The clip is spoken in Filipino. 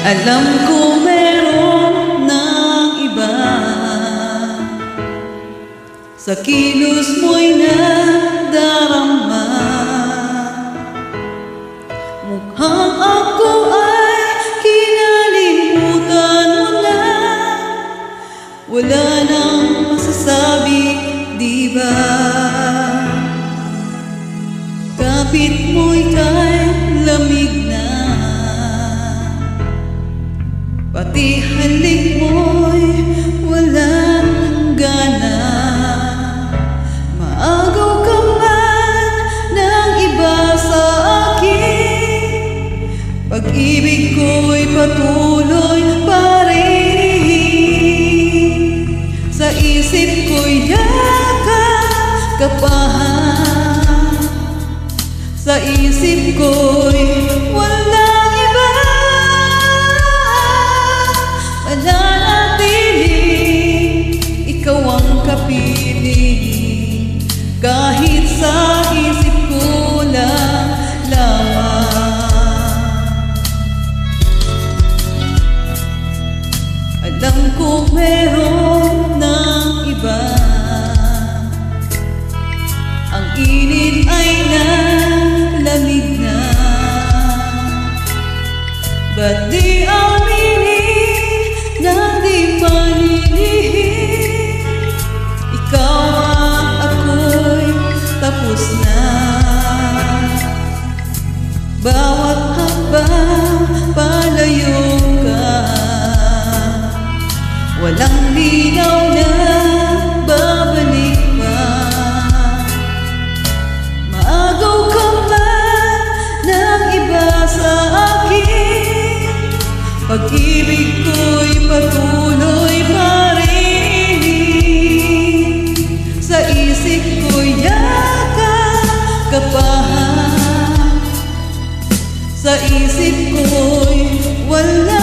Alam ko meron ng iba sa kilos mo'y nadarama. Mukhang ako ay kinalimutan mo na. Wala nang masasabi, di ba? Kapit mo'y kay lamig na, pati halik mo'y walang gana. Maagaw ka man ng iba sa akin, pag-ibig ko'y patuloy pa rin. Sa isip ko'y yakap-kapahan, sa isip ko'y walang iba. Mananatiling ikaw ang kapiling, kahit sa isip ko lang lamang. Alam ko meron ng iba, ang init ay nalamig na. Ba't di aminin na di manilihim? Ikaw at ako'y tapos na. Bawat hakbang palayo ka, walang linaw na babalik pa. Maagaw ka man ng iba sa akin, pag-ibig ko'y patuloy pa rin. Sa isip ko'y yakap-kapahan, sa isip ko'y wala